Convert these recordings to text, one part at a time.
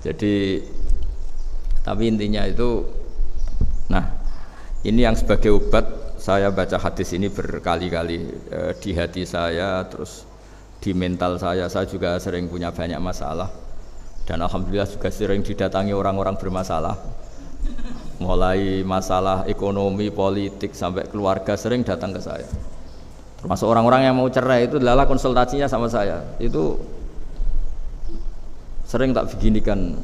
Jadi tapi intinya itu, nah ini yang sebagai obat saya baca hadis ini berkali-kali di hati saya, terus di mental saya juga sering punya banyak masalah dan alhamdulillah juga sering didatangi orang-orang bermasalah, mulai masalah ekonomi, politik sampai keluarga sering datang ke saya, termasuk orang-orang yang mau cerai itu adalah konsultasinya sama saya. Itu sering tak beginikan,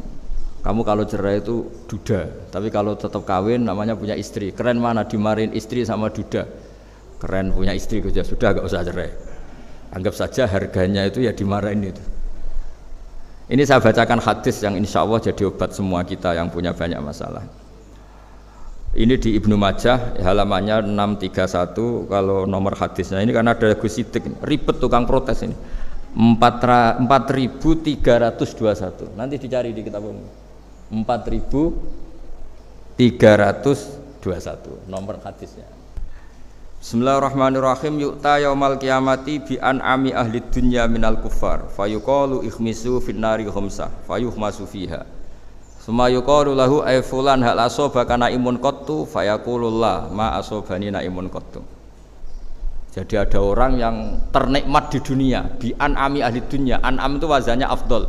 kamu kalau cerai itu duda, tapi kalau tetap kawin namanya punya istri. Keren mana dimarahin istri sama duda? Keren punya istri saja, sudah gak usah cerai. Anggap saja harganya itu ya dimarahin itu. Ini saya bacakan hadis yang insya Allah jadi obat semua kita yang punya banyak masalah. Ini di Ibnu Majah halamannya 631. Kalau nomor hadisnya ini karena ada Gus Sidik, ribet tukang protes ini. 4321. Nanti dicari di kitab umum. 4321 nomor hadisnya. Bismillahirrahmanirrahim. Yu'ta yaumal qiyamati bi an'ami ahli dunya minal kuffar fayuqalu ikhmisu fin nari khamsah fayuhmasu fiha. Summa yuqalu lahu ay fulan hal asobaka naimun qattu fayaqulullah ma asobani naimun qattu. Jadi ada orang yang ternikmat di dunia, bi an'ami ahli dunya. An'am itu wazannya afdol.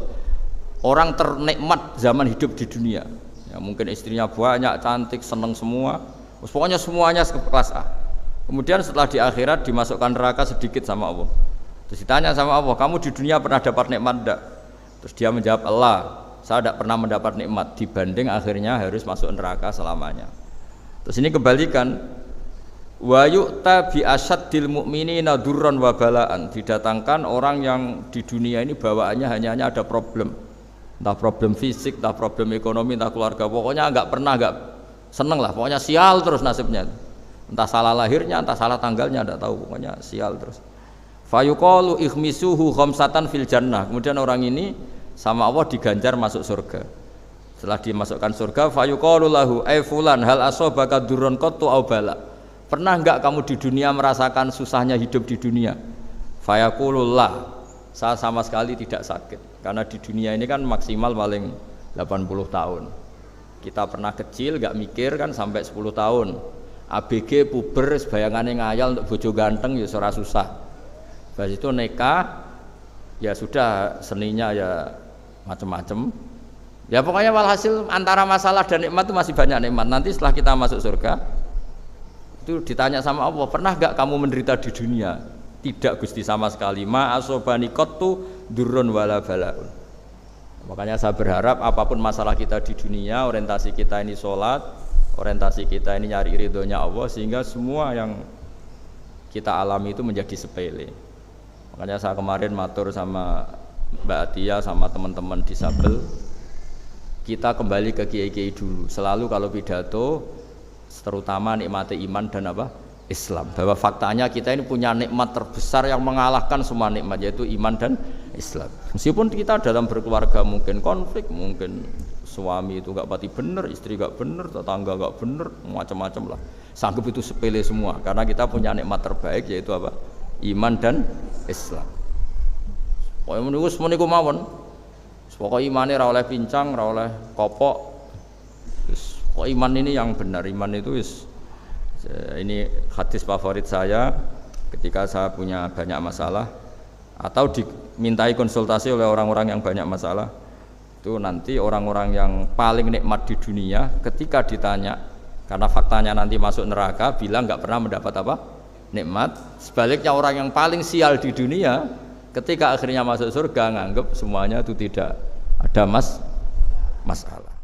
Orang ternikmat zaman hidup di dunia. Ya, mungkin istrinya banyak, cantik, seneng semua. Pokoknya semuanya kelas A. Kemudian setelah di akhirat dimasukkan neraka sedikit sama Allah. Terus ditanya sama Allah, kamu di dunia pernah dapat nikmat enggak? Terus dia menjawab, Allah, saya tidak pernah mendapat nikmat, dibanding akhirnya harus masuk neraka selamanya. Terus ini kebalikan, wa yu'ta bi asyaddil mu'minina durran wa balaan. Didatangkan orang yang di dunia ini bawaannya hanya ada problem, entah problem fisik, entah problem ekonomi, entah keluarga, pokoknya enggak seneng lah, pokoknya sial terus nasibnya. Entah salah lahirnya, entah salah tanggalnya, enggak tahu, pokoknya sial terus. Fayuqalu ikhmisuhu khamsatan fil jannah. Kemudian orang ini sama Allah diganjar masuk surga. Setelah dimasukkan surga, fayuqalu lahu ay fulan hal asobaka durrun qattu aw bala. Pernah enggak kamu di dunia merasakan susahnya hidup di dunia? Fayaqulullah, saya sama sekali tidak sakit. Karena di dunia ini kan maksimal paling 80 tahun. Kita pernah kecil enggak mikir kan sampai 10 tahun. ABG puber bayangannya ngayal untuk bojo ganteng ya ora susah. Habis itu nikah ya sudah, seninya ya macam-macam. Ya pokoknya walhasil antara masalah dan nikmat itu masih banyak nikmat. Nanti setelah kita masuk surga itu ditanya sama Allah, pernah enggak kamu menderita di dunia? Tidak Gusti, sama sekali. Ma asobani qattu durrun wala balaun. Makanya saya berharap apapun masalah kita di dunia, orientasi kita ini sholat, orientasi kita ini nyari ridhonya Allah, sehingga semua yang kita alami itu menjadi sepele. Makanya saya kemarin matur sama Mbak Atia sama teman-teman disabel, kita kembali ke kiai-kiai dulu. Selalu kalau pidato terutama nikmati iman dan Islam, bahwa faktanya kita ini punya nikmat terbesar yang mengalahkan semua nikmat, yaitu iman dan Islam. Meskipun kita dalam berkeluarga mungkin konflik, mungkin suami itu gak pati bener, istri gak bener, tetangga gak bener, macam-macam lah. Sanggup itu sepele semua, karena kita punya nikmat terbaik, yaitu iman dan Islam. Pokoknya menurut meniku mawon, pokoknya imannya ra oleh pincang, ra oleh kopok. Pokoknya iman ini yang benar, iman itu ini hadis favorit saya ketika saya punya banyak masalah atau dimintai konsultasi oleh orang-orang yang banyak masalah. Itu nanti orang-orang yang paling nikmat di dunia ketika ditanya, karena faktanya nanti masuk neraka, bilang nggak pernah mendapat nikmat. Sebaliknya orang yang paling sial di dunia ketika akhirnya masuk surga nganggep semuanya itu tidak ada masalah.